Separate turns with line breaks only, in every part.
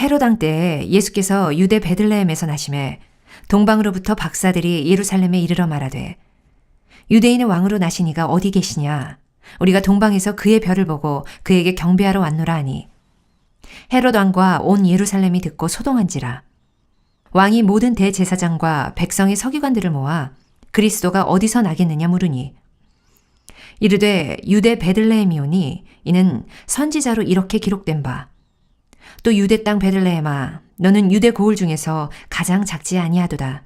헤롯 왕 때에 예수께서 유대 베들레헴에서 나심에 동방으로부터 박사들이 예루살렘에 이르러 말하되 유대인의 왕으로 나시니가 어디 계시냐? 우리가 동방에서 그의 별을 보고 그에게 경배하러 왔노라 하니 헤롯 왕과 온 예루살렘이 듣고 소동한지라. 왕이 모든 대제사장과 백성의 서기관들을 모아 그리스도가 어디서 나겠느냐 물으니 이르되 유대 베들레헴이오니 이는 선지자로 이렇게 기록된 바 또 유대 땅 베들레헴아 너는 유대 고을 중에서 가장 작지 아니하도다.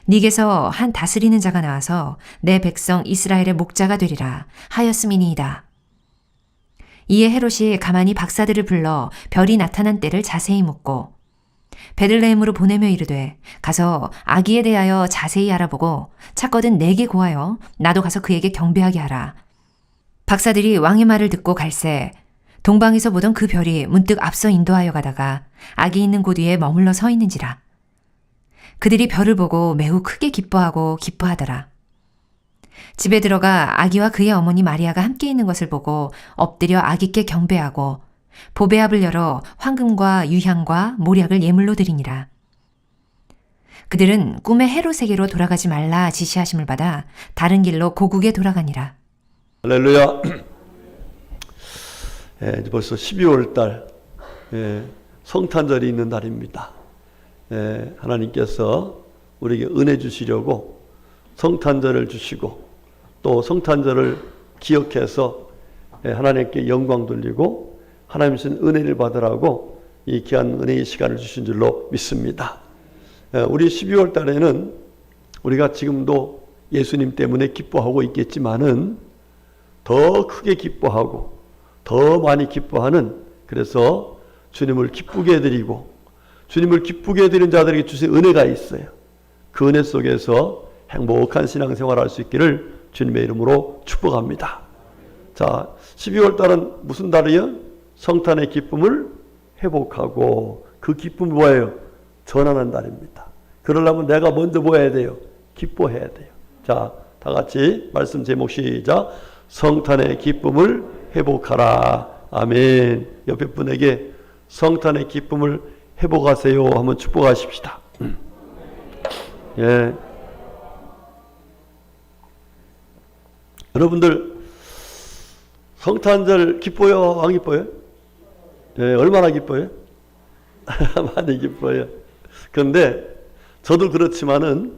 네게서 한 다스리는 자가 나와서 내 백성 이스라엘의 목자가 되리라 하였음이니이다. 이에 헤롯이 가만히 박사들을 불러 별이 나타난 때를 자세히 묻고 베들레헴으로 보내며 이르되 가서 아기에 대하여 자세히 알아보고 찾거든 내게 고하여 나도 가서 그에게 경배하게 하라. 박사들이 왕의 말을 듣고 갈새 동방에서 보던 그 별이 문득 앞서 인도하여 가다가 아기 있는 곳 위에 머물러 서 있는지라. 그들이 별을 보고 매우 크게 기뻐하고 기뻐하더라. 집에 들어가 아기와 그의 어머니 마리아가 함께 있는 것을 보고 엎드려 아기께 경배하고 보배압을 열어 황금과 유향과 모략을 예물로 드리니라. 그들은 꿈에 헤롯에게로 돌아가지 말라 지시하심을 받아 다른 길로 고국에 돌아가니라.
할렐루야. 벌써 12월 달 성탄절이 있는 날입니다. 하나님께서 우리에게 은혜 주시려고 성탄절을 주시고 또 성탄절을 기억해서 하나님께 영광 돌리고 하나님 주신 은혜를 받으라고 이 귀한 은혜의 시간을 주신 줄로 믿습니다. 우리 12월 달에는 우리가 지금도 예수님 때문에 기뻐하고 있겠지만은 더 크게 기뻐하고 더 많이 기뻐하는, 그래서 주님을 기쁘게 해드리고 주님을 기쁘게 해드리는 자들에게 주신 은혜가 있어요. 그 은혜 속에서 행복한 신앙생활을 할 수 있기를 주님의 이름으로 축복합니다. 자, 12월 달은 무슨 달이요? 성탄의 기쁨을 회복하고 그 기쁨이 뭐예요? 전하는 달입니다. 그러려면 내가 먼저 뭐 해야 돼요? 기뻐해야 돼요. 자, 다 같이 말씀 제목 시작. 성탄의 기쁨을 회복하라. 아멘. 옆에 분에게 성탄의 기쁨을 회복하세요 한번 축복하십시다. 예. 여러분들 성탄절 기뻐요? 안 기뻐요? 예, 얼마나 기뻐요? 많이 기뻐요. 그런데 저도 그렇지만은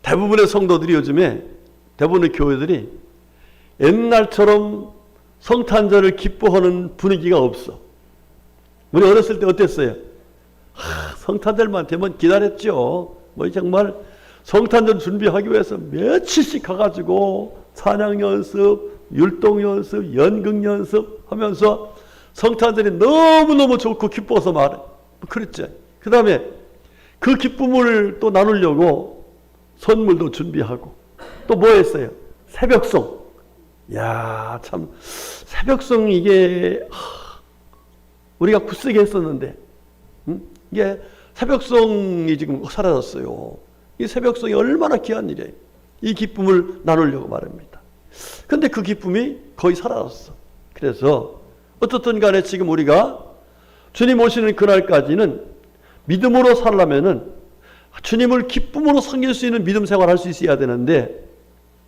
대부분의 성도들이 요즘에 대부분의 교회들이 옛날처럼 성탄절을 기뻐하는 분위기가 없어. 우리 어렸을 때 어땠어요? 성탄절만 되면 기다렸죠. 뭐 정말 성탄절 준비하기 위해서 며칠씩 가가지고 찬양 연습, 율동 연습, 연극 연습 하면서 성탄절이 너무너무 좋고 기뻐서 말해. 그랬죠. 그 다음에 그 기쁨을 또 나누려고 선물도 준비하고 또 뭐 했어요? 새벽송. 야, 참 새벽송 이게 우리가 굳세게 했었는데 이게 새벽송이 지금 사라졌어요. 이 새벽송이 얼마나 귀한 일이에요. 이 기쁨을 나누려고 말입니다. 근데 그 기쁨이 거의 사라졌어. 그래서 어떻든 간에 지금 우리가 주님 오시는 그날까지는 믿음으로 살려면은 주님을 기쁨으로 섬길 수 있는 믿음 생활을 할 수 있어야 되는데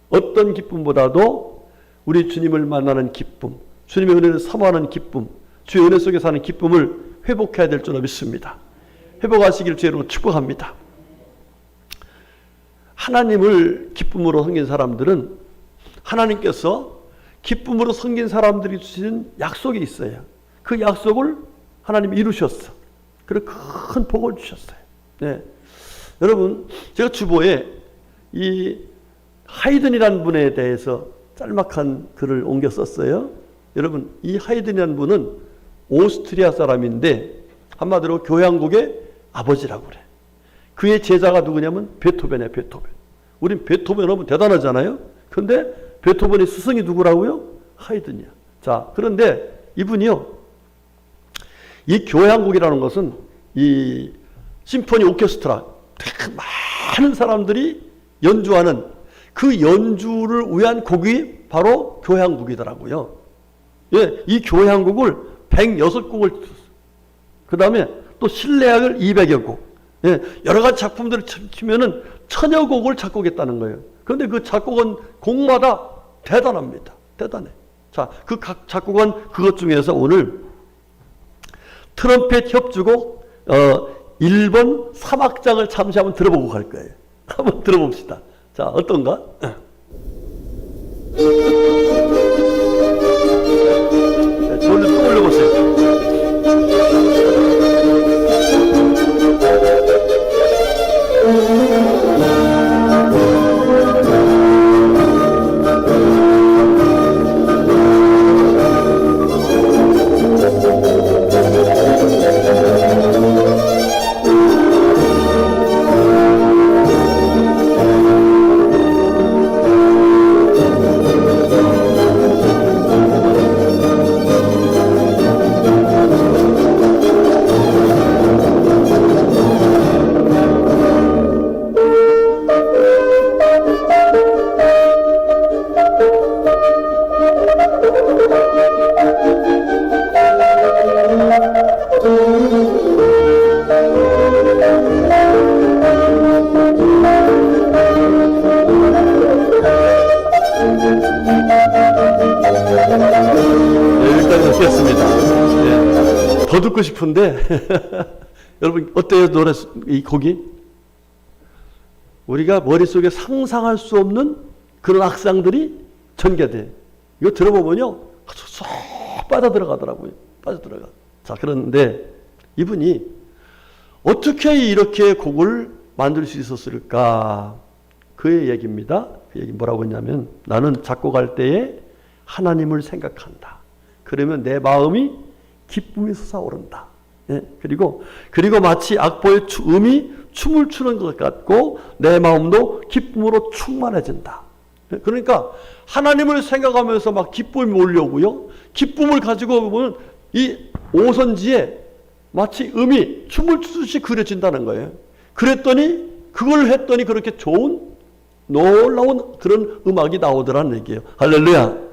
어떤 기쁨보다도 우리 주님을 만나는 기쁨, 주님의 은혜를 사모하는 기쁨, 주의 은혜 속에 사는 기쁨을 회복해야 될 줄로 믿습니다. 회복하시기를 주의로 축복합니다. 하나님을 기쁨으로 섬긴 사람들은 하나님께서 기쁨으로 섬긴 사람들이 주신 약속이 있어요. 그 약속을 하나님이 이루셨어. 그리고 큰 복을 주셨어요. 네. 여러분, 제가 주보에 이 하이든이라는 분에 대해서 짤막한 글을 옮겨 썼어요. 여러분, 이 하이든이라는 분은 오스트리아 사람인데 한마디로 교향곡의 아버지라고 그래. 그의 제자가 누구냐면 베토벤이에요. 베토벤. 우린 베토벤 하면 대단하잖아요. 근데 베토벤의 스승이 누구라고요? 하이든이야. 자, 그런데 이분이요, 이 교향곡이라는 것은 이 심포니 오케스트라 많은 사람들이 연주하는 그 연주를 위한 곡이 바로 교향곡이더라고요. 예, 이 교향곡을 106곡을 그 다음에 또 실내악을 200여 곡. 예, 여러 가지 작품들을 치면은 1000여 곡을 작곡했다는 거예요. 그런데 그 작곡은 곡마다 대단합니다. 대단해. 자, 그 각 작곡한 그것 중에서 오늘 트럼펫 협주곡 1번 3악장을 잠시 한번 들어보고 갈 거예요. 한번 들어봅시다. 자, 어떤가? 저를 또 올려보세요. 더 듣고 싶은데 여러분 어때요? 노래 이 곡이 우리가 머릿속에 상상할 수 없는 그런 악상들이 전개돼. 이거 들어보면요 아주 쏙 빠져들어가더라고요. 빠져들어가. 자, 그런데 이분이 어떻게 이렇게 곡을 만들 수 있었을까? 그의 얘기입니다. 그 얘기 뭐라고 했냐면, 나는 작곡할 때에 하나님을 생각한다. 그러면 내 마음이 기쁨이 솟아오른다. 예, 그리고 마치 악보의 음이 춤을 추는 것 같고 내 마음도 기쁨으로 충만해진다. 예, 그러니까 하나님을 생각하면서 막 기쁨이 몰려오고요. 기쁨을 가지고 보면 이 오선지에 마치 음이 춤을 추듯이 그려진다는 거예요. 그걸 했더니 그렇게 좋은 놀라운 그런 음악이 나오더라는 얘기예요. 할렐루야.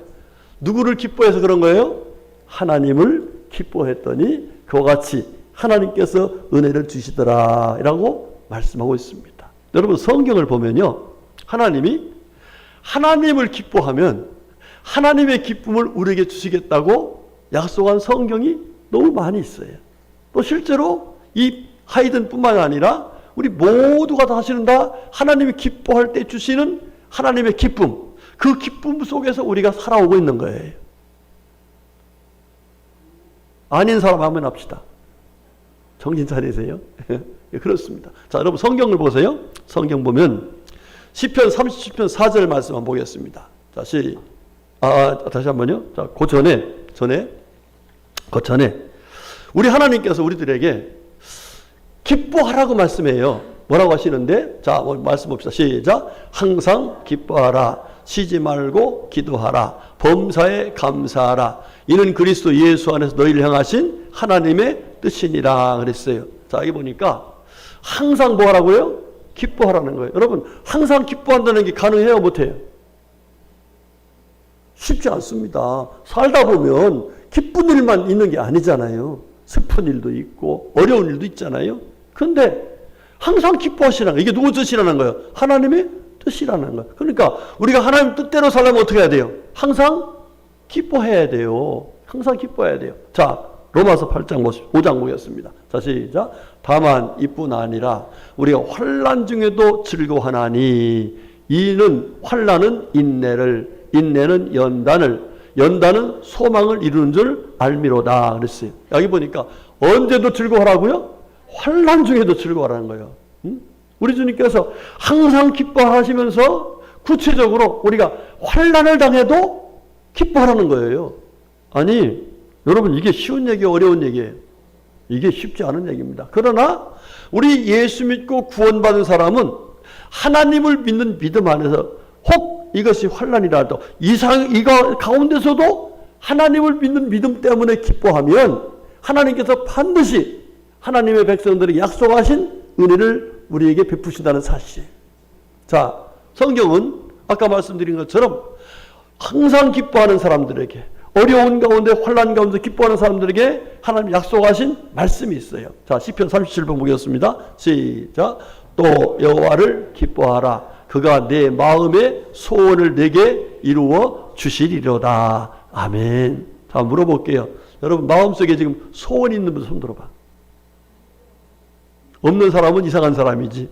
누구를 기뻐해서 그런 거예요? 하나님을 기뻐했더니 그와 같이 하나님께서 은혜를 주시더라 라고 말씀하고 있습니다. 여러분 성경을 보면요, 하나님을 기뻐하면 하나님의 기쁨을 우리에게 주시겠다고 약속한 성경이 너무 많이 있어요. 또 실제로 이 하이든뿐만 아니라 우리 모두가 다 사실은 다 하나님이 기뻐할 때 주시는 하나님의 기쁨, 그 기쁨 속에서 우리가 살아오고 있는 거예요. 아닌 사람 한번 합시다. 정신 차리세요. 그렇습니다. 자, 여러분 성경을 보세요. 성경 보면 시편 37편 4절 말씀 한번 보겠습니다. 다시 한번요. 자, 그 전에 우리 하나님께서 우리들에게 기뻐하라고 말씀해요. 뭐라고 하시는데? 자, 말씀 봅시다. 시작. 항상 기뻐하라. 쉬지 말고 기도하라. 범사에 감사하라. 이는 그리스도 예수 안에서 너희를 향하신 하나님의 뜻이니라 그랬어요. 자, 여기 보니까 항상 뭐 하라고요? 기뻐하라는 거예요. 여러분, 항상 기뻐한다는 게 가능해요? 못해요? 쉽지 않습니다. 살다 보면 기쁜 일만 있는 게 아니잖아요. 슬픈 일도 있고 어려운 일도 있잖아요. 근데 항상 기뻐하시라는 거예요. 이게 누구 뜻이라는 거예요? 하나님의 뜻이라는 거예요. 그러니까 우리가 하나님 뜻대로 살려면 어떻게 해야 돼요? 항상 기뻐해야 돼요. 항상 기뻐해야 돼요. 자, 로마서 5장 보겠습니다. 자, 시작. 다만 이뿐 아니라 우리가 환난 중에도 즐거워하나니 이는 환난은 인내를, 인내는 연단은 소망을 이루는 줄 알미로다 그랬어요. 여기 보니까 언제도 즐거워하라고요? 환난 중에도 즐거워하라는 거예요. 우리 주님께서 항상 기뻐하시면서 구체적으로 우리가 환난을 당해도 기뻐하라는 거예요. 아니, 여러분 이게 쉬운 얘기예요? 어려운 얘기예요? 이게 쉽지 않은 얘기입니다. 그러나 우리 예수 믿고 구원받은 사람은 하나님을 믿는 믿음 안에서 혹 이것이 환난이라도 이거 가운데서도 하나님을 믿는 믿음 때문에 기뻐하면 하나님께서 반드시 하나님의 백성들에게 약속하신 은혜를 우리에게 베푸신다는 사실. 자, 성경은 아까 말씀드린 것처럼 항상 기뻐하는 사람들에게 어려운 가운데 환난 가운데 기뻐하는 사람들에게 하나님 약속하신 말씀이 있어요. 자, 시편 37편 보겠습니다. 시작. 또 여호와를 기뻐하라. 그가 내 마음의 소원을 내게 이루어 주시리로다. 아멘. 자, 물어볼게요. 여러분 마음속에 지금 소원이 있는 분 손 들어봐. 없는 사람은 이상한 사람이지.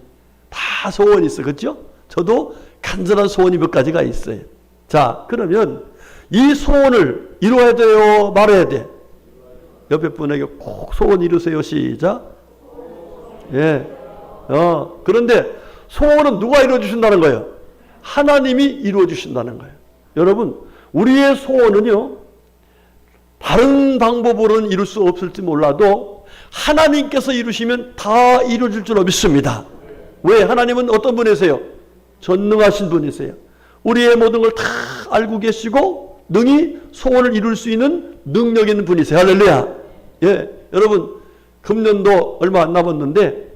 다 소원이 있어. 그렇죠? 저도 간절한 소원이 몇 가지가 있어요. 자, 그러면 이 소원을 이루어야 돼요? 말아야 돼? 옆에 분에게 꼭 소원 이루세요. 시작. 예. 그런데 소원은 누가 이루어 주신다는 거예요? 하나님이 이루어 주신다는 거예요. 여러분, 우리의 소원은요, 다른 방법으로는 이룰 수 없을지 몰라도 하나님께서 이루시면 다 이루어질 줄 믿습니다. 왜? 하나님은 어떤 분이세요? 전능하신 분이세요. 우리의 모든 걸 다 알고 계시고 능히 소원을 이룰 수 있는 능력 있는 분이세요. 할렐루야. 예, 여러분 금년도 얼마 안 남았는데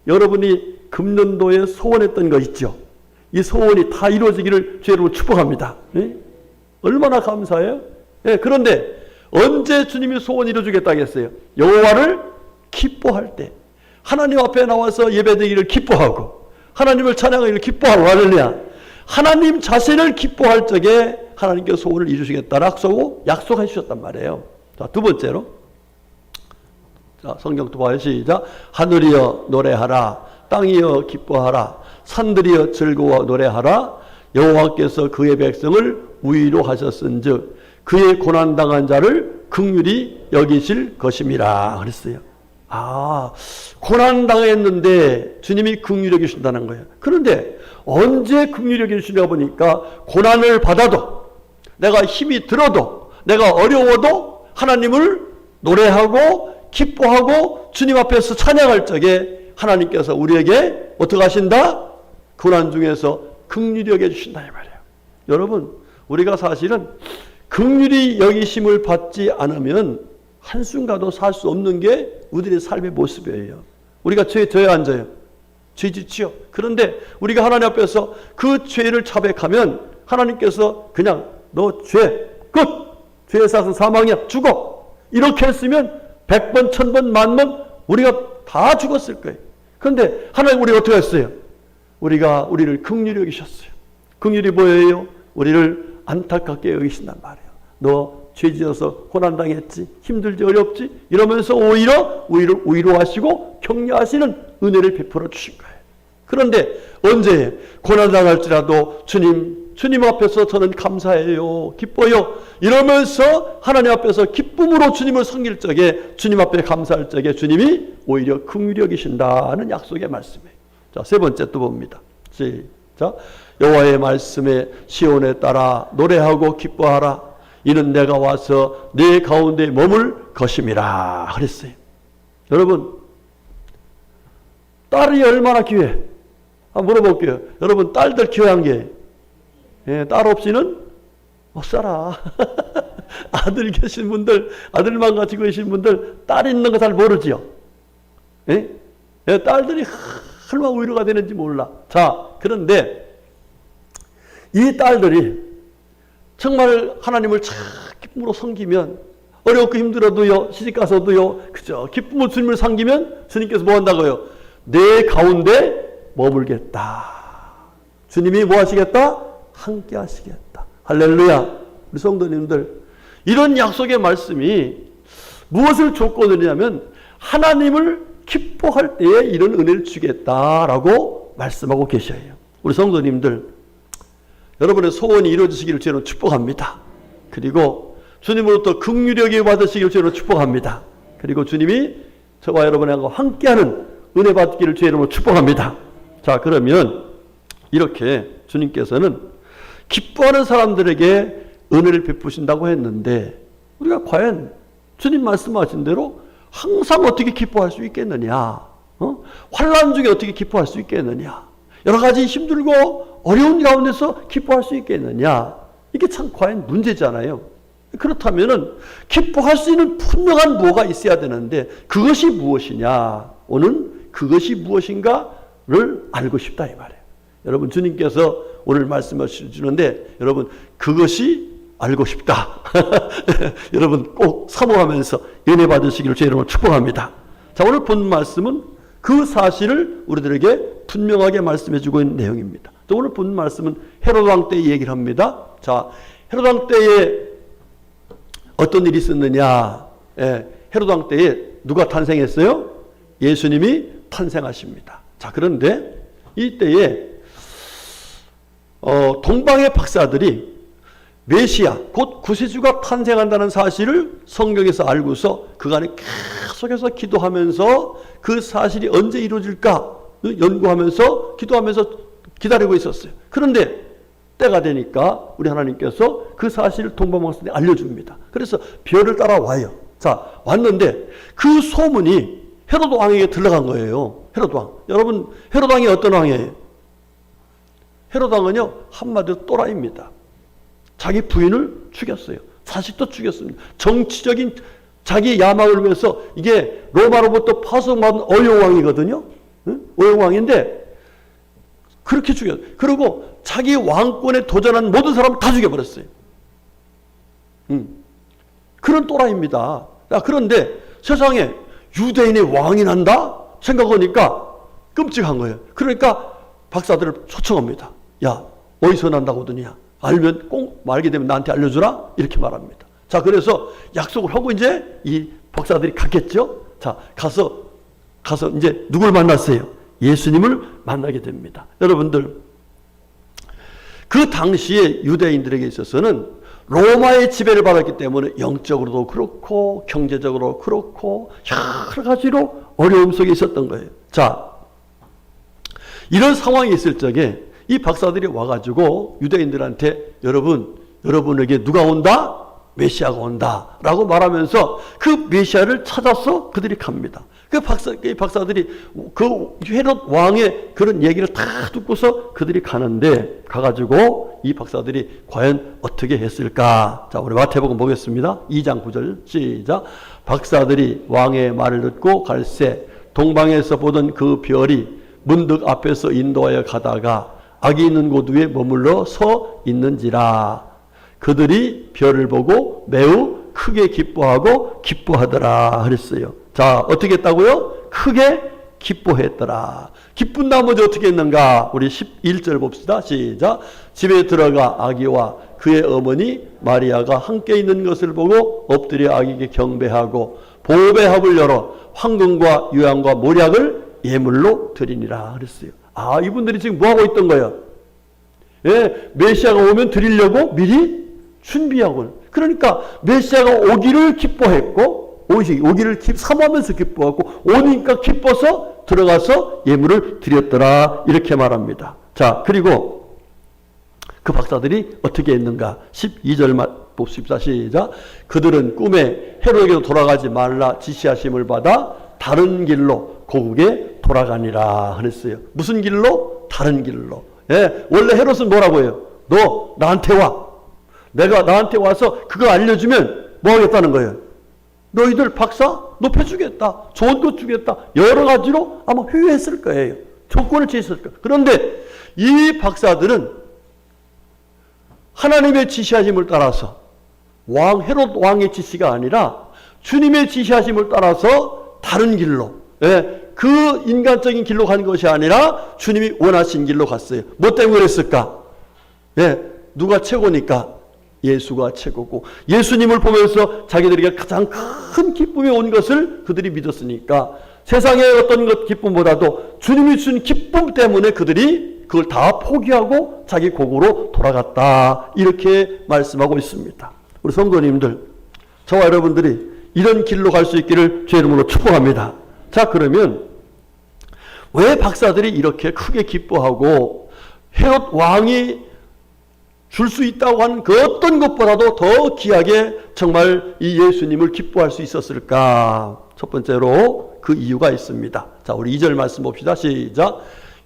여러분이 금년도에 소원했던 거 있죠? 이 소원이 다 이루어지기를 주로 축복합니다. 예? 얼마나 감사해요? 예, 그런데 언제 주님이 소원 이루어주겠다고 했어요? 여호와를 기뻐할 때. 하나님 앞에 나와서 예배드리기를 기뻐하고 하나님을 찬양하기를 기뻐하고 할렐루야. 하나님 자신을 기뻐할 적에 하나님께서 소원을 이루시겠다고 약속해 주셨단 말이에요. 자, 두 번째로. 자, 성경 또 봐요. 시작. 하늘이여 노래하라. 땅이여 기뻐하라. 산들이여 즐거워 노래하라. 여호와께서 그의 백성을 위로하셨은즉 그의 고난당한 자를 긍휼히 여기실 것임이라 그랬어요. 아, 고난당했는데 주님이 긍휼히 여기신다는 거예요. 그런데 언제 긍휼히 여기시냐 보니까 고난을 받아도 내가 힘이 들어도 내가 어려워도 하나님을 노래하고 기뻐하고 주님 앞에서 찬양할 적에 하나님께서 우리에게 어떻게 하신다? 고난 중에서 긍휼히 여겨주신다 이 말이에요. 여러분, 우리가 사실은 긍휼히 여기심을 받지 않으면 한순간도 살 수 없는 게 우리의 삶의 모습이에요. 우리가 죄에 앉아요. 죄 짓지요. 그런데 우리가 하나님 앞에서 그 죄를 자백하면 하나님께서 그냥 너 죄 끝! 죄에 싸서 사망이야. 죽어! 이렇게 했으면 100번, 1000번, 10,000번 우리가 다 죽었을 거예요. 그런데 하나님 우리가 어떻게 했어요? 우리를 긍휼히 여기셨어요. 긍휼이 뭐예요? 우리를 안타깝게 여기신단 말이에요. 너 죄 지어서 고난당했지, 힘들지, 어렵지 이러면서 오히려 위로하시고 격려하시는 은혜를 베풀어 주신 거예요. 그런데 언제 고난당할지라도 주님 앞에서 저는 감사해요, 기뻐요 이러면서 하나님 앞에서 기쁨으로 주님을 섬길 적에 주님 앞에 감사할 적에 주님이 오히려 긍휼히 여기신다는 약속의 말씀이에요. 자, 세 번째 또 봅니다. 시작. 여호와의 말씀에 시온에 따라 노래하고 기뻐하라. 이는 내가 와서 내 가운데 머물 것임이라 그랬어요. 여러분, 딸이 얼마나 귀해? 한번 물어볼게요. 여러분, 딸들 귀한 게 딸 없이는 못 살아. 아들 계신 분들, 아들만 가지고 계신 분들 딸 있는 거 잘 모르지요. 딸들이 얼마나 위로가 되는지 몰라. 자, 그런데 이 딸들이 정말 하나님을 참 기쁨으로 섬기면 어렵고 힘들어도요, 시집가서도요, 그죠? 기쁨으로 주님을 섬기면 주님께서 뭐 한다고요? 내 가운데 머물겠다. 주님이 뭐 하시겠다? 함께 하시겠다. 할렐루야. 우리 성도님들, 이런 약속의 말씀이 무엇을 조건으로냐면 하나님을 기뻐할 때에 이런 은혜를 주겠다라고 말씀하고 계셔요. 우리 성도님들, 여러분의 소원이 이루어지시기를 저는 축복합니다. 그리고 주님으로부터 긍휼히 여김을 받으시기를 저는 축복합니다. 그리고 주님이 저와 여러분하고 함께하는 은혜 받기를 주의 이름으로 축복합니다. 자, 그러면 이렇게 주님께서는 기뻐하는 사람들에게 은혜를 베푸신다고 했는데 우리가 과연 주님 말씀하신 대로 항상 어떻게 기뻐할 수 있겠느냐? 환난 중에 어떻게 기뻐할 수 있겠느냐? 여러 가지 힘들고 어려운 가운데서 기뻐할 수 있겠느냐? 이게 참 과연 문제잖아요. 그렇다면은 기뻐할 수 있는 분명한 뭐가 있어야 되는데 그것이 무엇이냐? 오늘 그것이 무엇인가를 알고 싶다 이 말이에요. 여러분, 주님께서 오늘 말씀을 주는데 여러분, 그것이 알고 싶다. 여러분 꼭 사모하면서 은혜 받으시기를 제 이름으로 축복합니다. 자, 오늘 본 말씀은 그 사실을 우리들에게 분명하게 말씀해 주고 있는 내용입니다. 또 오늘 본 말씀은 헤롯 왕 때 얘기를 합니다. 자, 헤롯 왕 때에 어떤 일이 있었느냐? 헤롯 왕 때에 누가 탄생했어요? 예수님이 탄생하십니다. 자, 그런데 이때에 동방의 박사들이 메시아 곧 구세주가 탄생한다는 사실을 성경에서 알고서 그간에 계속해서 기도하면서 그 사실이 언제 이루어질까 연구하면서 기도하면서 기다리고 있었어요. 그런데 때가 되니까 우리 하나님께서 그 사실을 동방박사들이 알려줍니다. 그래서 별을 따라와요. 자, 왔는데 그 소문이 헤롯 왕에게 들러간 거예요. 헤롯 왕. 여러분, 헤롯 왕이 어떤 왕이에요? 헤롯 왕은요, 한마디로 또라이입니다. 자기 부인을 죽였어요. 자식도 죽였습니다. 정치적인 자기 야망을 위해서, 이게 로마로부터 파송받은 어용왕이거든요. 응? 어용왕인데 그렇게 죽였어요. 그리고 자기 왕권에 도전한 모든 사람을 다 죽여버렸어요. 그런 또라이입니다. 그런데 세상에 유대인의 왕이 난다? 생각하니까 끔찍한 거예요. 그러니까 박사들을 초청합니다. 야, 어디서 난다고 하더냐? 알면 꼭 말게 되면 나한테 알려주라? 이렇게 말합니다. 자, 그래서 약속을 하고 이제 이 박사들이 갔겠죠? 자, 가서 이제 누굴 만났어요? 예수님을 만나게 됩니다. 여러분들, 그 당시에 유대인들에게 있어서는 로마의 지배를 받았기 때문에 영적으로도 그렇고 경제적으로 그렇고 여러 가지로 어려움 속에 있었던 거예요. 자, 이런 상황이 있을 적에 이 박사들이 와가지고 유대인들한테 여러분에게 누가 온다? 메시아가 온다 라고 말하면서 그 메시아를 찾아서 그들이 갑니다. 그 박사들이 그 헤롯 왕의 그런 얘기를 다 듣고서 그들이 가는데, 가가지고 이 박사들이 과연 어떻게 했을까? 자, 우리 마태복음 보겠습니다. 2장 9절 시작. 박사들이 왕의 말을 듣고 갈새 동방에서 보던 그 별이 문득 앞에서 인도하여 가다가 악이 있는 곳 위에 머물러 서 있는지라. 그들이 별을 보고 매우 크게 기뻐하더라 그랬어요. 자, 어떻게 했다고요? 크게 기뻐했더라. 기쁜 나머지 어떻게 했는가? 우리 11절 봅시다. 시작. 집에 들어가 아기와 그의 어머니 마리아가 함께 있는 것을 보고 엎드려 아기에게 경배하고 보배 합을 열어 황금과 유향과 모략을 예물로 드리니라 그랬어요. 아, 이분들이 지금 뭐 하고 있던 거예요? 예, 메시아가 오면 드리려고 미리 준비하고, 그러니까 메시아가 오기를 기뻐했고, 오기를 사모하면서 기뻐하고, 오니까 기뻐서 들어가서 예물을 드렸더라 이렇게 말합니다. 자, 그리고 그 박사들이 어떻게 했는가? 12절 봅시다. 시작. 그들은 꿈에 헤롯에게로 돌아가지 말라 지시하심을 받아 다른 길로 고국에 돌아가니라 그랬어요. 무슨 길로? 다른 길로. 예, 원래 헤롯은 뭐라고 해요? 너 나한테 와. 내가 나한테 와서 그거 알려주면 뭐 하겠다는 거예요? 너희들 박사 높여주겠다. 좋은 것 주겠다. 여러 가지로 아마 회유했을 거예요. 조건을 제시했을 거예요. 그런데 이 박사들은 하나님의 지시하심을 따라서, 헤롯 왕의 지시가 아니라 주님의 지시하심을 따라서 다른 길로, 그 인간적인 길로 간 것이 아니라 주님이 원하신 길로 갔어요. 뭐 때문에 그랬을까? 누가 최고니까? 예수가 최고고, 예수님을 보면서 자기들에게 가장 큰 기쁨이 온 것을 그들이 믿었으니까 세상의 어떤 것 기쁨보다도 주님이 준 기쁨 때문에 그들이 그걸 다 포기하고 자기 고국으로 돌아갔다 이렇게 말씀하고 있습니다. 우리 성도님들, 저와 여러분들이 이런 길로 갈 수 있기를 주의 이름으로 축복합니다. 자, 그러면 왜 박사들이 이렇게 크게 기뻐하고 헤롯 왕이 줄 수 있다고 하는 그 어떤 것보다도 더 귀하게 정말 이 예수님을 기뻐할 수 있었을까? 첫 번째로 그 이유가 있습니다. 자, 우리 2절 말씀 봅시다. 시작.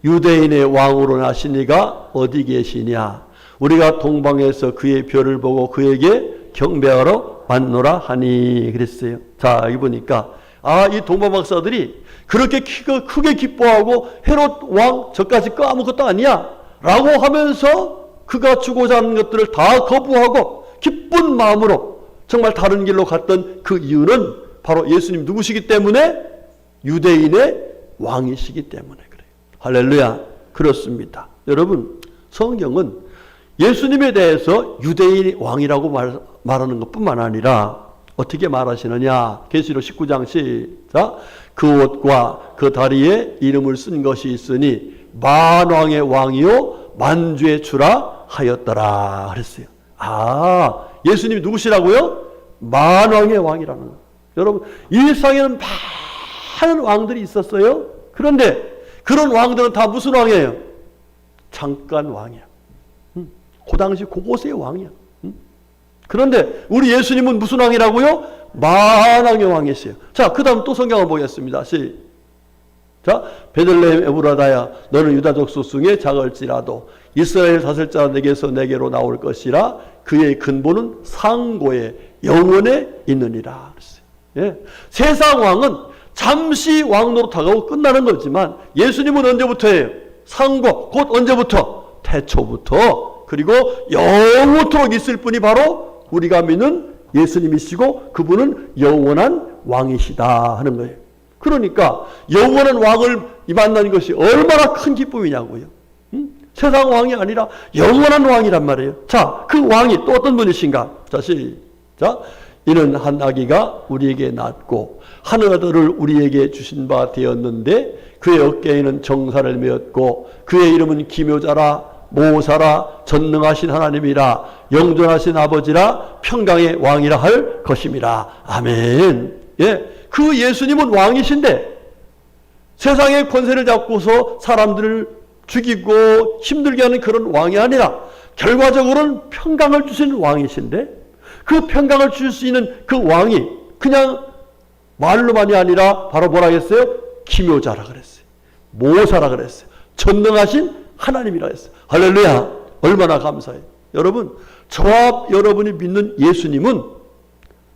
유대인의 왕으로 나신 이가 어디 계시냐? 우리가 동방에서 그의 별을 보고 그에게 경배하러 왔노라 하니 그랬어요. 자, 여기 보니까 이 동방 박사들이 그렇게 크게 기뻐하고 헤롯 왕 저까지 거 아무것도 아니야 라고 하면서 그가 주고자 하는 것들을 다 거부하고 기쁜 마음으로 정말 다른 길로 갔던 그 이유는 바로 예수님 누구시기 때문에? 유대인의 왕이시기 때문에 그래요. 할렐루야. 그렇습니다. 여러분, 성경은 예수님에 대해서 유대인 왕이라고 말하는 것뿐만 아니라 어떻게 말하시느냐? 계시록 19장 시작. 그 옷과 그 다리에 이름을 쓴 것이 있으니 만왕의 왕이요 만주의 주라 하였더라 그랬어요. 아, 예수님이 누구시라고요? 만왕의 왕이라는 거예요. 여러분, 일상에는 많은 왕들이 있었어요. 그런데 그런 왕들은 다 무슨 왕이에요? 잠깐 왕이야. 그 당시 그곳의 왕이야. 그런데 우리 예수님은 무슨 왕이라고요? 만왕의 왕이세요. 자, 그 다음 또 성경을 보겠습니다. 자, 베들레헴 에브라다야 너는 유다족 소중에 작을지라도 이스라엘 다스릴 자 내게서 내게로 나올 것이라 그의 근본은 상고에 영원에 있느니라. 예. 세상 왕은 잠시 왕노릇하고 끝나는 거지만 예수님은 언제부터예요? 상고, 곧 언제부터? 태초부터. 그리고 영원토록 있을 분이 바로 우리가 믿는 예수님이시고 그분은 영원한 왕이시다 하는 거예요. 그러니까 영원한 왕을 만나는 것이 얼마나 큰 기쁨이냐고요. 세상 왕이 아니라 영원한 왕이란 말이에요. 자, 그 왕이 또 어떤 분이신가? 자, 시작. 이는 한 아기가 우리에게 낳고 한 아들을 우리에게 주신 바 되었는데 그의 어깨에는 정사를 메었고 그의 이름은 기묘자라 모사라 전능하신 하나님이라 영존하신 아버지라 평강의 왕이라 할 것임이라. 아멘. 예, 그 예수님은 왕이신데 세상의 권세를 잡고서 사람들을 죽이고 힘들게 하는 그런 왕이 아니라 결과적으로는 평강을 주시는 왕이신데 그 평강을 줄 수 있는 그 왕이 그냥 말로만이 아니라 바로 뭐라 했어요? 기묘자라 그랬어요. 모사라 그랬어요. 전능하신 하나님이라 했어요. 할렐루야. 얼마나 감사해요. 여러분, 저와 여러분이 믿는 예수님은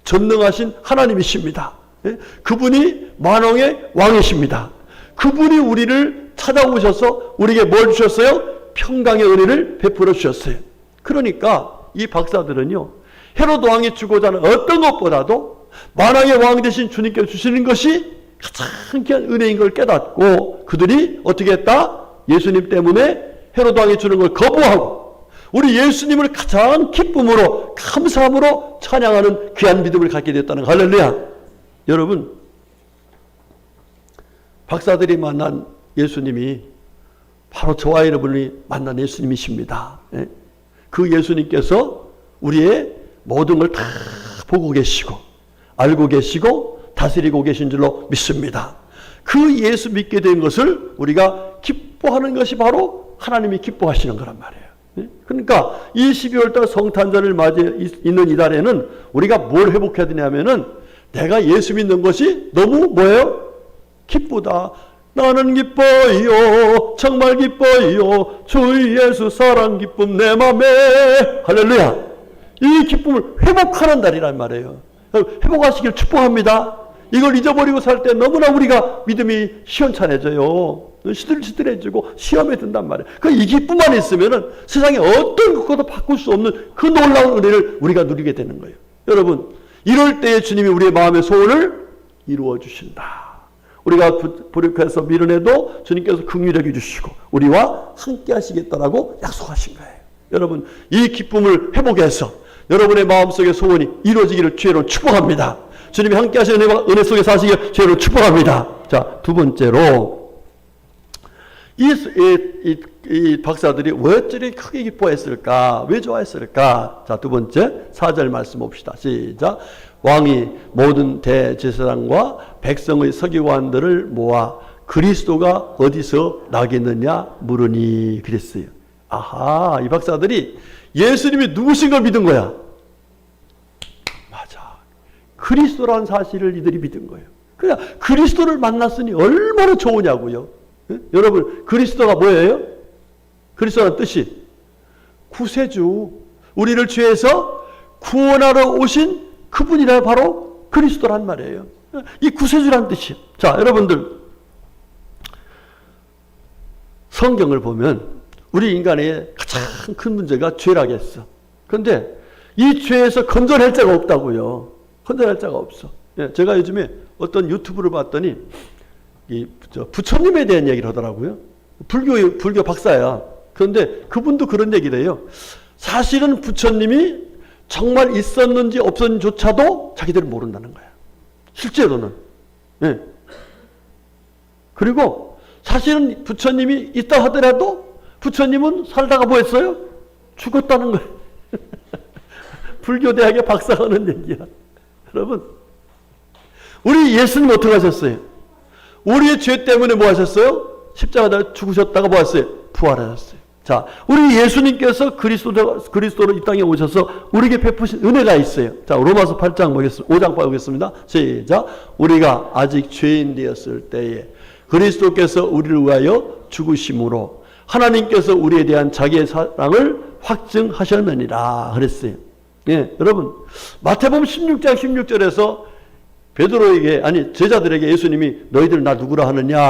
전능하신 하나님이십니다. 예? 그분이 만왕의 왕이십니다. 그분이 우리를 찾아오셔서 우리에게 뭘 주셨어요? 평강의 은혜를 베풀어 주셨어요. 그러니까 이 박사들은요, 헤로드 왕이 주고자 하는 어떤 것보다도 만왕의 왕 되신 주님께서 주시는 것이 가장 귀한 은혜인 걸 깨닫고 그들이 어떻게 했다? 예수님 때문에 헤로드 왕이 주는 걸 거부하고 우리 예수님을 가장 기쁨으로 감사함으로 찬양하는 귀한 믿음을 갖게 됐다는 거. 할렐루야. 여러분, 박사들이 만난 예수님이 바로 저와 여러분이 만난 예수님이십니다. 그 예수님께서 우리의 모든 걸 다 보고 계시고 알고 계시고 다스리고 계신 줄로 믿습니다. 그 예수 믿게 된 것을 우리가 기뻐하는 것이 바로 하나님이 기뻐하시는 거란 말이에요. 그러니까 이 12월달 성탄절을 맞이해 있는 이달에는 우리가 뭘 회복해야 되냐면은 내가 예수 믿는 것이 너무 뭐예요? 기쁘다. 나는 기뻐요. 정말 기뻐요. 주 예수 사랑 기쁨 내 맘에. 할렐루야. 이 기쁨을 회복하는 달이란 말이에요. 회복하시길 축복합니다. 이걸 잊어버리고 살 때 너무나 우리가 믿음이 시원찮아져요. 시들시들해지고 시험에 든단 말이에요. 이 기쁨만 있으면은 세상에 어떤 것도 바꿀 수 없는 그 놀라운 은혜를 우리가 누리게 되는 거예요. 여러분, 이럴 때에 주님이 우리의 마음의 소원을 이루어 주신다. 우리가 불역해서 미련해도 주님께서 긍휼하게 주시고 우리와 함께 하시겠다라고 약속하신 거예요. 여러분, 이 기쁨을 회복해서 여러분의 마음속의 소원이 이루어지기를 주의로 축복합니다. 주님이 함께 하시는 은혜 속에 사시기를 주의로 축복합니다. 자, 두 번째로 이 박사들이 왜 저리 크게 기뻐했을까? 왜 좋아했을까? 자, 두 번째 4절 말씀 봅시다. 시작. 왕이 모든 대제사장과 백성의 서기관들을 모아 그리스도가 어디서 나겠느냐 물으니 그랬어요. 아하, 이 박사들이 예수님이 누구신 걸 믿은 거야. 맞아. 그리스도라는 사실을 이들이 믿은 거예요. 그냥 그리스도를 만났으니 얼마나 좋으냐고요. 네? 여러분, 그리스도가 뭐예요? 그리스도라는 뜻이 구세주, 우리를 죄에서 구원하러 오신 그분이라 바로 그리스도란 말이에요. 이 구세주란 뜻이에요. 자, 여러분들, 성경을 보면 우리 인간의 가장 큰 문제가 죄라겠어. 그런데 이 죄에서 건져낼 자가 없다고요. 건져낼 자가 없어. 예, 제가 요즘에 어떤 유튜브를 봤더니 부처님에 대한 얘기를 하더라고요. 불교 박사야. 그런데 그분도 그런 얘기를 해요. 사실은 부처님이 정말 있었는지 없었는지조차도 자기들은 모른다는 거야. 실제로는. 예. 그리고 사실은 부처님이 있다 하더라도 부처님은 살다가 뭐 했어요? 죽었다는 거예요. 불교대학의 박사가 하는 얘기야. 여러분, 우리 예수님 어떻게 하셨어요? 우리의 죄 때문에 뭐 하셨어요? 십자가에 죽으셨다가 뭐 하셨어요? 부활하셨어요. 자, 우리 예수님께서 그리스도로 이 땅에 오셔서 우리에게 베푸신 은혜가 있어요. 자, 로마서 8장 보겠습니다. 5장 보겠습니다. 시작. 우리가 아직 죄인 되었을 때에 그리스도께서 우리를 위하여 죽으심으로 하나님께서 우리에 대한 자기의 사랑을 확증하셨느니라 그랬어요. 예, 여러분, 마태복음 16장 16절에서 베드로에게, 아니 제자들에게 예수님이 너희들 나 누구라 하느냐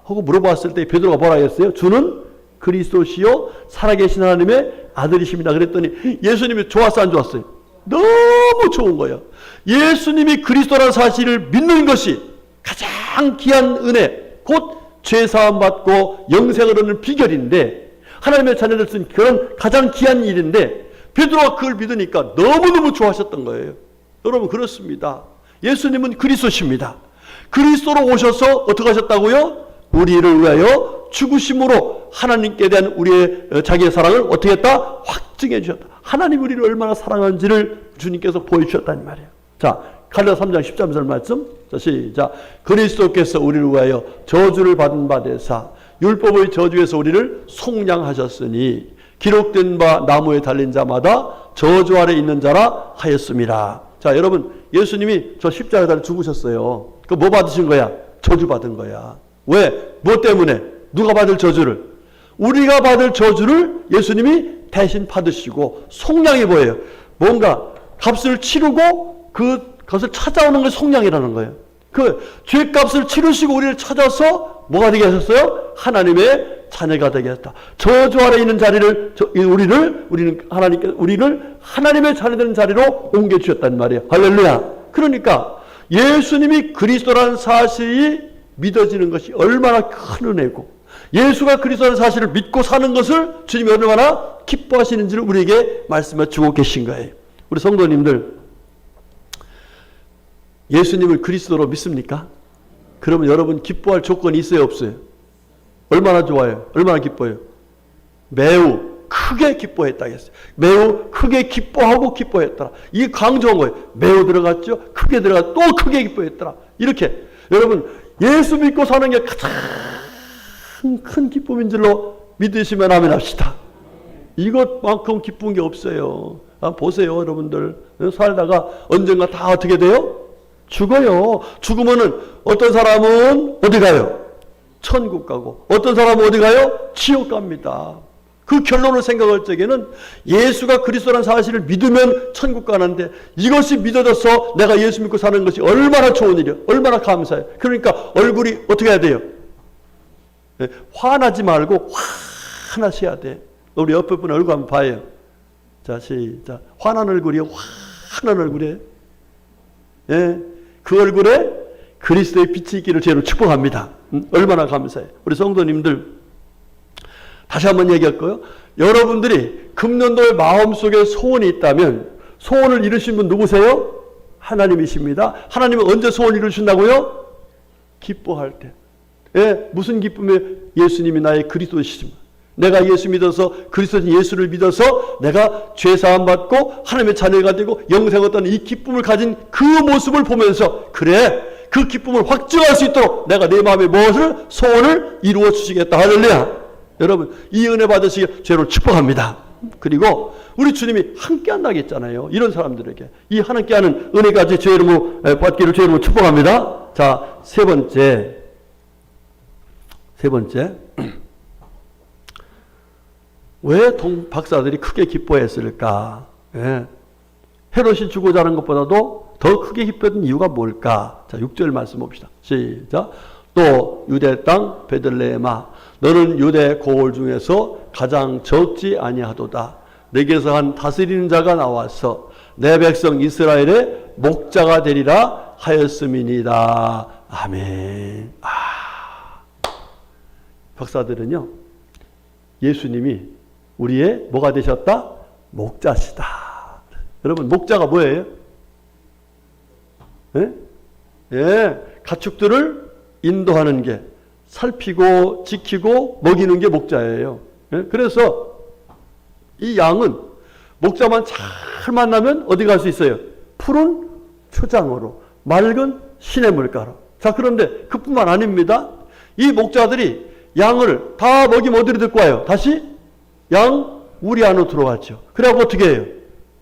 하고 물어봤을 때 베드로가 뭐라 했어요? 주는 그리스도시요 살아계신 하나님의 아들이십니다. 그랬더니 예수님이 좋았어 안 좋았어요? 너무 좋은 거예요. 예수님이 그리스도라는 사실을 믿는 것이 가장 귀한 은혜, 곧 죄사함 받고 영생을 얻는 비결인데, 하나님의 자녀들 쓴 그런 가장 귀한 일인데 베드로가 그걸 믿으니까 너무너무 좋아하셨던 거예요. 여러분, 그렇습니다. 예수님은 그리스도십니다. 그리스도로 오셔서 어떻게 하셨다고요? 우리를 위하여 죽으심으로 하나님께 대한 우리의 자기의 사랑을 어떻게 했다? 확증해 주셨다. 하나님 우리를 얼마나 사랑하는지를 주님께서 보여주셨다는 말이에요. 자, 갈라디아 3장 13절 말씀. 자, 시작. 그리스도께서 우리를 위하여 저주를 받은 바 되사 율법의 저주에서 우리를 속량하셨으니 기록된 바 나무에 달린 자마다 저주 아래 있는 자라 하였습니다. 자, 여러분, 예수님이 저 십자가에 달려 죽으셨어요. 그 뭐 받으신 거야? 저주 받은 거야. 왜? 뭐 때문에? 누가 받을 저주를? 우리가 받을 저주를 예수님이 대신 받으시고 속량이 뭐예요? 뭔가 값을 치르고 그것을 찾아오는 것이 속량이라는 거예요. 그 죄값을 치르시고 우리를 찾아서 뭐가 되게 하셨어요? 하나님의 자녀가 되게 했다. 저주 아래 있는 자리를 우리를 하나님의 자녀되는 자리로 옮겨 주셨단 말이에요. 할렐루야. 그러니까 예수님이 그리스도라는 사실이 믿어지는 것이 얼마나 큰 은혜고, 예수가 그리스도라는 사실을 믿고 사는 것을 주님이 얼마나 기뻐하시는지를 우리에게 말씀해 주고 계신 거예요. 우리 성도님들, 예수님을 그리스도로 믿습니까? 그러면 여러분 기뻐할 조건이 있어요, 없어요? 얼마나 좋아요? 얼마나 기뻐요? 매우 크게 기뻐했다 했어요. 매우 크게 기뻐하고 기뻐했더라. 이게 강조한 거예요. 매우 들어갔죠? 크게 들어갔, 또 크게 기뻐했더라. 이렇게 여러분, 예수 믿고 사는 게 가장 큰 기쁨인 줄로 믿으시면 아멘 합시다. 이것만큼 기쁜 게 없어요. 보세요, 여러분들. 살다가 언젠가 다 어떻게 돼요? 죽어요. 죽으면은 어떤 사람은 어디 가요? 천국 가고, 어떤 사람은 어디 가요? 지옥 갑니다. 그 결론을 생각할 적에는 예수가 그리스도라는 사실을 믿으면 천국 가는데, 이것이 믿어져서 내가 예수 믿고 사는 것이 얼마나 좋은 일이에요. 얼마나 감사해요. 그러니까 얼굴이 어떻게 해야 돼요? 네, 화나지 말고 화나셔야 돼. 우리 옆에 분 얼굴 한번 봐요. 자, 시작. 화난 얼굴이요. 화난 얼굴이에요. 예, 그 얼굴에 그리스도의 빛이 있기를 제로 축복합니다. 얼마나 감사해요. 우리 성도님들, 다시 한번 얘기할까요? 여러분들이 금년도에 마음속에 소원이 있다면 소원을 이루신 분 누구세요? 하나님이십니다. 하나님은 언제 소원 이루신다고요? 기뻐할 때. 예, 무슨 기쁨에? 예수님이 나의 그리스도시십니다. 내가 예수 믿어서, 그리스도 예수를 믿어서 내가 죄사함 받고 하나님의 자녀가 되고 영생 얻는 이 기쁨을 가진 그 모습을 보면서, 그래, 그 기쁨을 확증할 수 있도록 내가 내 마음에 무엇을, 소원을 이루어 주시겠다. 할렐루야. 여러분, 이 은혜 받으시길 죄로 축복합니다. 그리고 우리 주님이 함께 한다고 했잖아요. 이런 사람들에게 이 함께 하는 은혜까지 죄 이름으로 받기를 죄 이름으로 축복합니다. 자, 세 번째 왜 박사들이 크게 기뻐했을까? 예. 헤롯이 죽고자 하는 것보다도 더 크게 기뻐했던 이유가 뭘까? 자, 6절 말씀 봅시다. 시작. 또 유대 땅 베들레헴아, 너는 유대 고을 중에서 가장 적지 아니하도다. 내게서 한 다스리는 자가 나와서 내 백성 이스라엘의 목자가 되리라 하였음이니이다. 아멘. 박사들은요, 예수님이 우리의 뭐가 되셨다? 목자시다. 여러분, 목자가 뭐예요? 예? 예, 가축들을 인도하는 게, 살피고 지키고 먹이는 게 목자예요. 예? 그래서 이 양은 목자만 잘 만나면 어디 갈 수 있어요? 푸른 초장으로, 맑은 시냇물가로. 자, 그런데 그뿐만 아닙니다. 이 목자들이 양을 다 먹이면 어디로 데리고 와요? 다시 양 우리 안으로 들어왔죠. 그래갖고 어떻게 해요?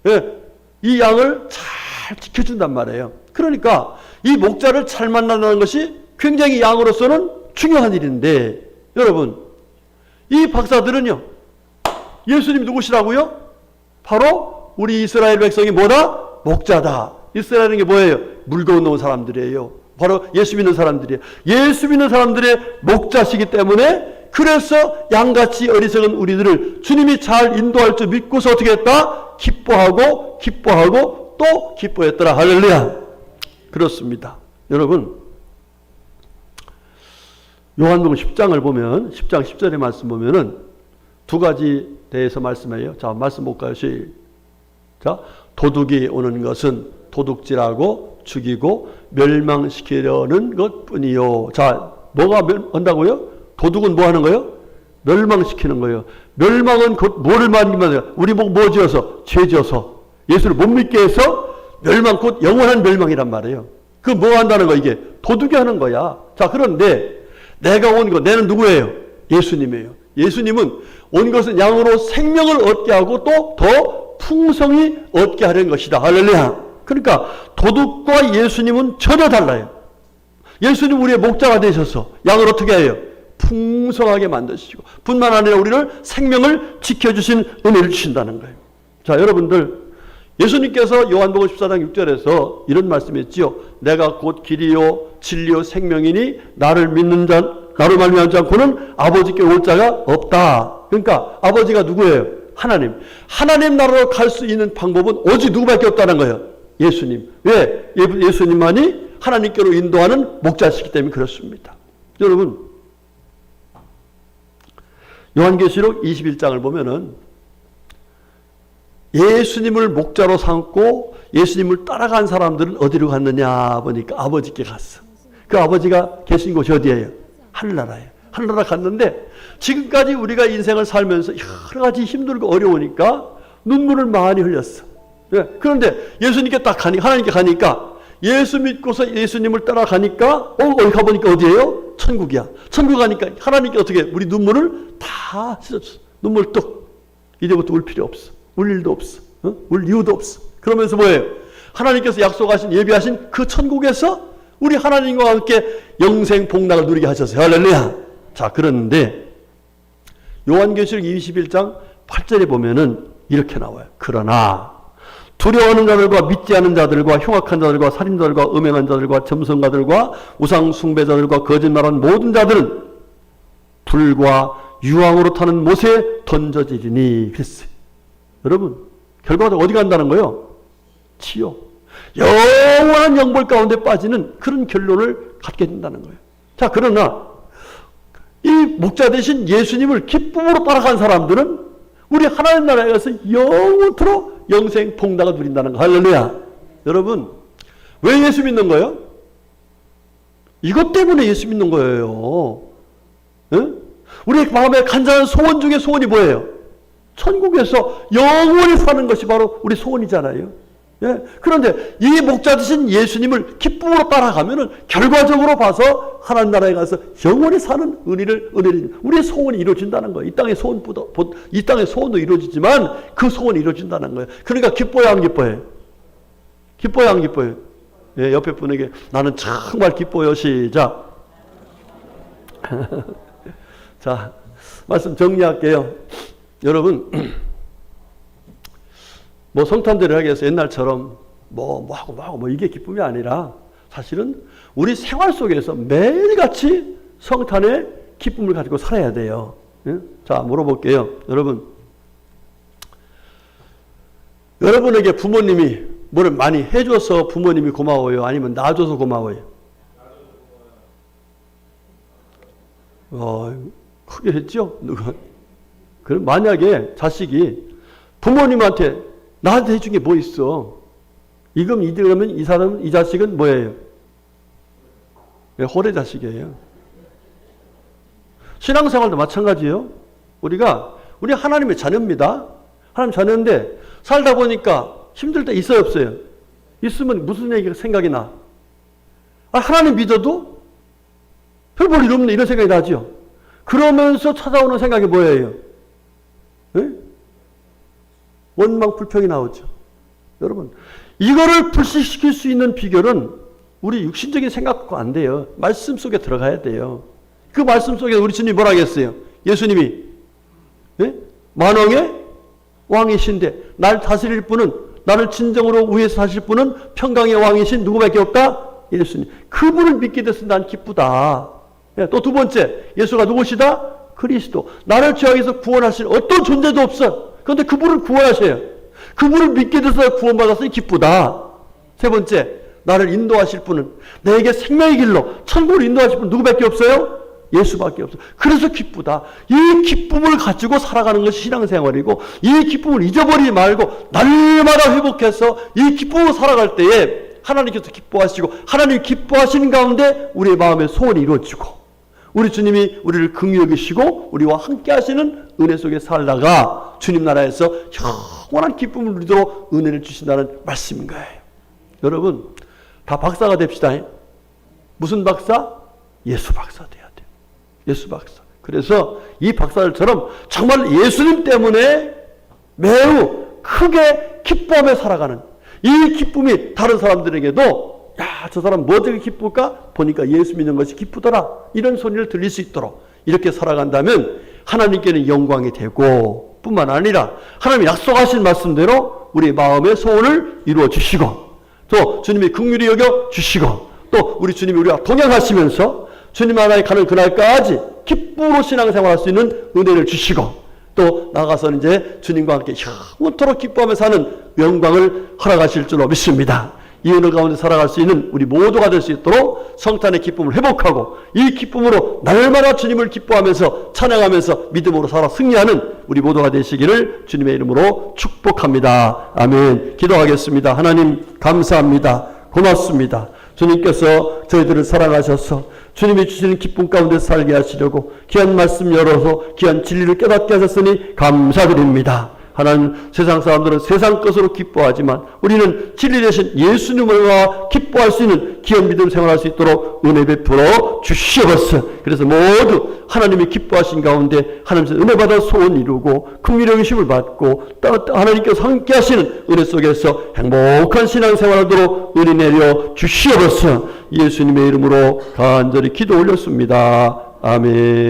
예, 이 양을 잘 지켜준단 말이에요. 그러니까 이 목자를 잘 만난다는 것이 굉장히 양으로서는 중요한 일인데, 여러분, 이 박사들은요, 예수님 누구시라고요? 바로 우리 이스라엘 백성이 뭐다? 목자다. 이스라엘은 게 뭐예요? 물 건너온 사람들이에요. 바로 예수 믿는 사람들이에요. 예수 믿는 사람들의 목자시기 때문에, 그래서 양같이 어리석은 우리들을 주님이 잘 인도할 줄 믿고서 어떻게 했다? 기뻐하고 또 기뻐했더라. 할렐루야. 그렇습니다. 여러분, 요한복음 10장을 보면, 10장 10절의 말씀 보면은 두 가지 대해서 말씀해요. 자, 말씀 볼까요? 자, 도둑이 오는 것은 도둑질하고 죽이고 멸망시키려는 것뿐이요. 자, 뭐가 온다고요? 도둑은 뭐 하는 거예요? 멸망시키는 거예요. 멸망은 곧 뭐를 말하면 우리 뭐 지어서? 죄 지어서 예수를 못 믿게 해서 멸망, 곧 영원한 멸망이란 말이에요. 그 뭐 한다는 거? 이게 도둑이 하는 거야. 자, 그런데 내가 온 것, 내는 누구예요? 예수님이에요. 예수님은 온 것은 양으로 생명을 얻게 하고 또 더 풍성히 얻게 하려는 것이다. 할렐루야. 그러니까 도둑과 예수님은 전혀 달라요. 예수님 우리의 목자가 되셔서 양을 어떻게 해요? 풍성하게 만드시고, 뿐만 아니라 우리를 생명을 지켜주신 은혜를 주신다는 거예요. 자, 여러분들, 예수님께서 요한복음 14장 6절에서 이런 말씀했지요. 내가 곧 길이요 진리요 생명이니 나를 믿는 자, 나를 말미암지 않고는 아버지께 올 자가 없다. 그러니까 아버지가 누구예요? 하나님. 하나님 나라로 갈 수 있는 방법은 오직 누구밖에 없다는 거예요? 예수님. 왜? 예수님만이 하나님께로 인도하는 목자시기 때문에 그렇습니다. 여러분, 요한계시록 21장을 보면은 예수님을 목자로 삼고 예수님을 따라간 사람들은 어디로 갔느냐 보니까 아버지께 갔어. 그 아버지가 계신 곳이 어디예요? 하늘나라예요. 하늘나라 갔는데, 지금까지 우리가 인생을 살면서 여러 가지 힘들고 어려우니까 눈물을 많이 흘렸어. 예. 그런데 예수님께 딱 가니, 하나님께 가니까, 예수 믿고서 예수님을 따라가니까 어디 가보니까 어디예요? 천국이야. 천국 가니까 하나님께 어떻게 우리 눈물을 다 씻어줬어. 눈물 뚝. 이제부터 울 필요 없어. 울 일도 없어. 울 이유도 없어. 그러면서 뭐예요? 하나님께서 약속하신, 예비하신 그 천국에서 우리 하나님과 함께 영생 복락을 누리게 하셨어요. 할렐루야. 자, 그런데 요한계시록 21장 8절에 보면은 이렇게 나와요. 그러나 두려워하는 자들과 믿지 않은 자들과 흉악한 자들과 살인자들과 음행한 자들과 점성가들과 우상 숭배자들과 거짓말하는 모든 자들은 불과 유황으로 타는 못에 던져지리니 그랬어요. 여러분, 결과적으로 어디 간다는 거예요? 지옥. 영원한 영벌 가운데 빠지는 그런 결론을 갖게 된다는 거예요. 자, 그러나 이 목자 대신 예수님을 기쁨으로 따라간 사람들은 우리 하나님 나라에 가서 영원토록 영생 복락을 누린다는 거. 할렐루야. 여러분, 왜 예수 믿는 거예요? 이것 때문에 예수 믿는 거예요. 응? 우리 마음에 간절한 소원 중에 소원이 뭐예요? 천국에서 영원히 사는 것이 바로 우리 소원이잖아요. 예? 그런데 이 목자 되신 예수님을 기쁨으로 따라가면은 결과적으로 봐서 하나님 나라에 가서 영원히 사는 은혜를 우리의 소원이 이루어진다는 거예요. 이 땅의 소원도 이루어지지만 그 소원이 이루어진다는 거예요. 그러니까 기뻐야 안 기뻐요? 기뻐야 안 기뻐요? 예, 옆에 분에게 나는 정말 기뻐요. 시작. 자, 말씀 정리할게요. 여러분, 뭐 성탄절을 하기 위해서 옛날처럼 뭐 하고 이게 기쁨이 아니라 사실은 우리 생활 속에서 매일같이 성탄의 기쁨을 가지고 살아야 돼요. 예? 자, 물어볼게요. 여러분, 여러분에게 부모님이 뭐를 많이 해줘서 부모님이 고마워요? 아니면 놔줘서 고마워요? 크게 했죠? 누가? 그럼 만약에 자식이 부모님한테 나한테 해준 게 뭐 있어? 이러면 이 사람은, 이 자식은 뭐예요? 호래 자식이에요. 신앙생활도 마찬가지예요. 우리 하나님의 자녀입니다. 하나님 자녀인데 살다 보니까 힘들 때 있어요, 없어요? 있으면 무슨 얘기가 생각이 나? 하나님 믿어도 별 볼 일 없네 이런 생각이 나죠. 그러면서 찾아오는 생각이 뭐예요? 네? 원망 불평이 나오죠. 여러분, 이거를 불식시킬 수 있는 비결은 우리 육신적인 생각과 안 돼요. 말씀 속에 들어가야 돼요. 그 말씀 속에 우리 주님이 뭐라 했어요? 예수님이 네? 만왕의 왕이신데 날 다스릴 분은, 나를 진정으로 위에서 사실 분은 평강의 왕이신 누구밖에 없다? 예수님. 그분을 믿게 돼서 난 기쁘다. 또 두 번째, 예수가 누구시다? 그리스도. 나를 죄악에서 구원하실 어떤 존재도 없어. 그런데 그분을 구원하셔요. 그분을 믿게 돼서 구원받았으니 기쁘다. 세 번째, 나를 인도하실 분은, 내게 생명의 길로 천국을 인도하실 분은 누구밖에 없어요? 예수밖에 없어. 그래서 기쁘다. 이 기쁨을 가지고 살아가는 것이 신앙생활이고, 이 기쁨을 잊어버리지 말고 날마다 회복해서 이 기쁨으로 살아갈 때에 하나님께서 기뻐하시고, 하나님 기뻐하시는 가운데 우리의 마음의 소원이 이루어지고, 우리 주님이 우리를 긍휼히 여기시고 우리와 함께 하시는 은혜 속에 살다가 주님 나라에서 영원한 기쁨을 누리도록 은혜를 주신다는 말씀인 거예요. 여러분, 다 박사가 됩시다. 무슨 박사? 예수 박사 돼야 돼요. 예수 박사. 그래서 이 박사들처럼 정말 예수님 때문에 매우 크게 기뻐하며 살아가는, 이 기쁨이 다른 사람들에게도 저 사람 뭐 되게 기쁠까? 보니까 예수 믿는 것이 기쁘더라. 이런 소리를 들릴 수 있도록 이렇게 살아간다면 하나님께는 영광이 되고, 뿐만 아니라 하나님이 약속하신 말씀대로 우리 마음의 소원을 이루어 주시고, 또 주님이 긍휼히 여겨 주시고, 또 우리 주님이 우리와 동행하시면서 주님 하나에 가는 그날까지 기쁨으로 신앙생활할 수 있는 은혜를 주시고, 또 나가서는 이제 주님과 함께 영원토록 기뻐하며 사는 영광을 허락하실 줄로 믿습니다. 이 은혜 가운데 살아갈 수 있는 우리 모두가 될 수 있도록 성탄의 기쁨을 회복하고, 이 기쁨으로 날마다 주님을 기뻐하면서 찬양하면서 믿음으로 살아 승리하는 우리 모두가 되시기를 주님의 이름으로 축복합니다. 아멘. 기도하겠습니다. 하나님 감사합니다. 고맙습니다. 주님께서 저희들을 사랑하셔서 주님이 주시는 기쁨 가운데 살게 하시려고 귀한 말씀 열어서 귀한 진리를 깨닫게 하셨으니 감사드립니다. 하나님, 세상 사람들은 세상 것으로 기뻐하지만 우리는 진리 되신 예수님을 기뻐할 수 있는 귀한 믿음 생활할 수 있도록 은혜 베풀어 주시옵소서. 그래서 모두 하나님이 기뻐하신 가운데 하나님께서 은혜 받아 소원 이루고 긍휼의 의심을 받고 하나님께서 함께 하시는 은혜 속에서 행복한 신앙생활하도록 은혜 내려 주시옵소서. 예수님의 이름으로 간절히 기도 올렸습니다. 아멘.